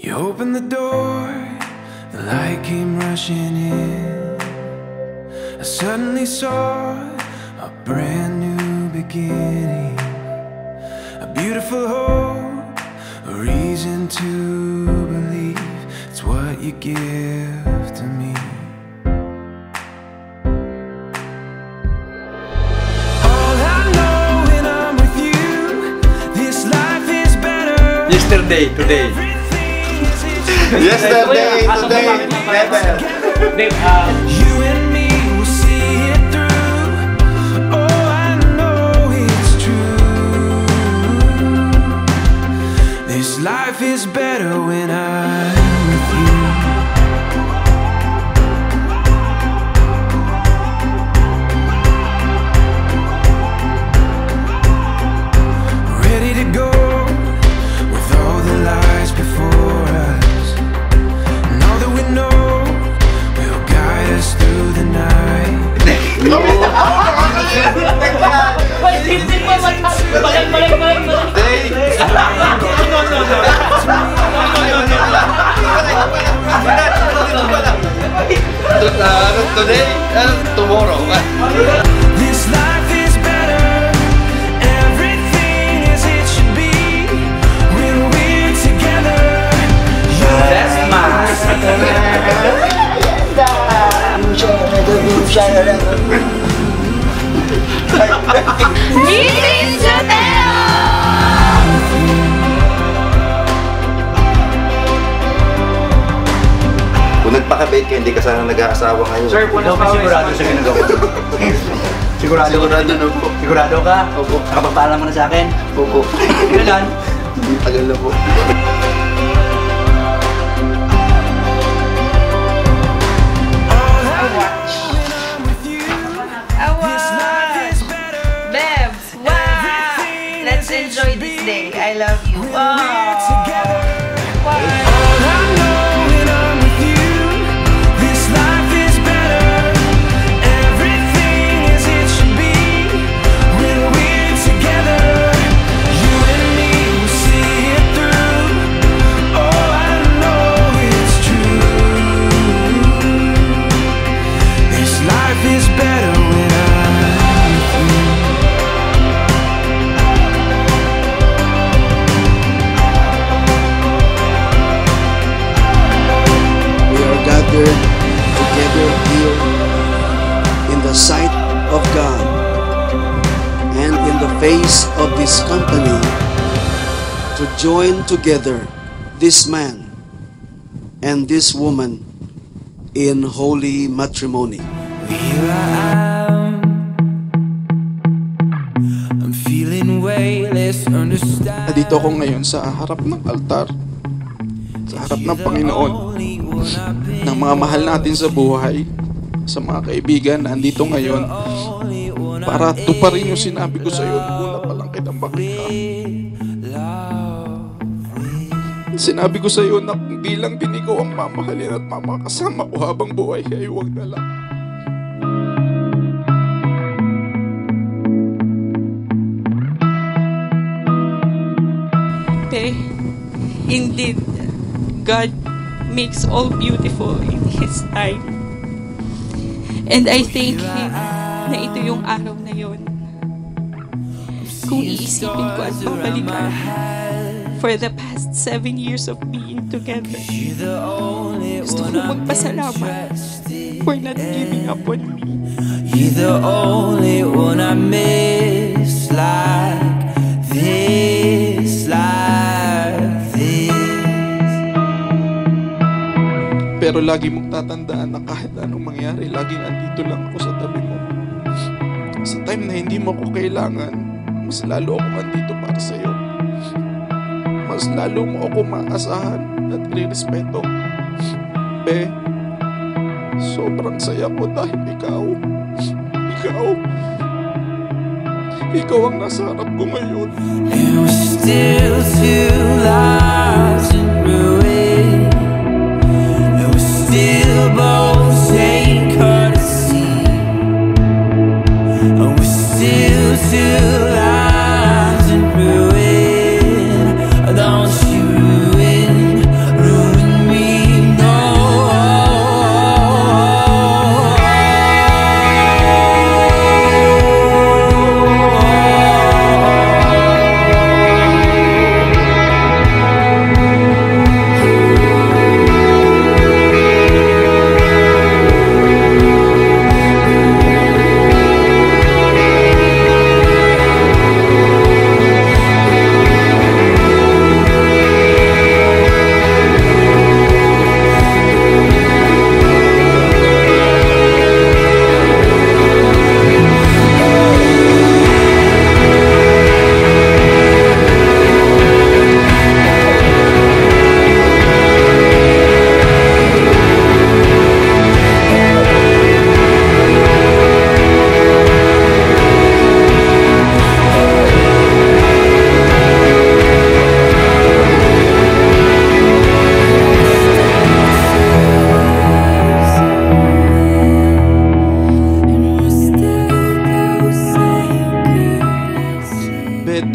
You opened the door, the light came rushing in. I suddenly saw a brand new beginning, a beautiful hope, a reason to believe. It's what you give to me. All I know when I'm with you, this life is better. Yesterday, today. Yesterday, today, never. You and me will see it through. Oh, I know it's true. This life is better when I'm with you. Ready to go with all the lies before us, and all that we know will guide us through the night. Today, tomorrow. This life is better. Everything as it should be when we're together. That's nice. Kung nagpakabait ka, hindi ka sana nag-aasawa ngayon. Sir, ikaw ba sigurado sa ginagawa? Sigurado? Sigurado na po. Sigurado ka? Opo. Nakapagpaalam mo na sa akin? Opo. Kailan? Tagal na po. Bebs, wow! Let's enjoy this day. I love you. Together here in the sight of God and in the face of this company to join together this man and this woman in holy matrimony. Here I am. I'm feeling way less understand. Nandito ako ngayon sa harap ng altar, sa harap ng Panginoon, ng mga mahal natin sa buhay, sa mga kaibigan na andito ngayon para tuparin yung sinabi ko sa iyo nung una pa lang kitang makita. Sinabi ko sa iyo na kung di lang din ikaw ang mamahalin at mamakasama ko habang buhay, ay huwag na lang. Indeed, God makes all beautiful in His time. And I thank Him na ito yung araw na yon. Kung iisipin ko at babalikan for the past 7 years of being together, gusto ko magpasalamat for not giving up on me. You're the only one I miss like this, like this. Pero lagi mong tatandaan na kahit anong mangyari, laging andito lang ako sa tabi mo. Sa time na hindi mo ako kailangan, mas lalo ako andito para sa'yo. Mas lalo mo ako maasahan at i-respeto. Be, sobrang saya ko dahil ikaw ang nasa harap ko ngayon. And we're still two lives in ruin, and we're still both saying courtesy, and we're still two lives in ruin. Don't you ruin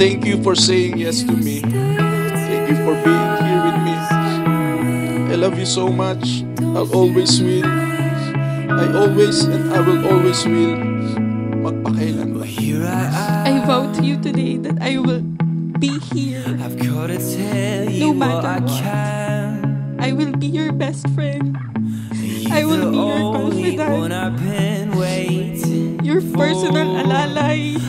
thank you for saying yes to me. Thank you for being here with me. I love you so much. I'll always will. I always and I will always will. Magpakailan ba? I vow to you today that I will be here no matter what. I will be your best friend. I will be your confidant, your personal alalay,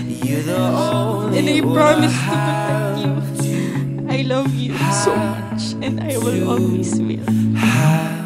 and I promise to protect you. I love you so much, and I will always will.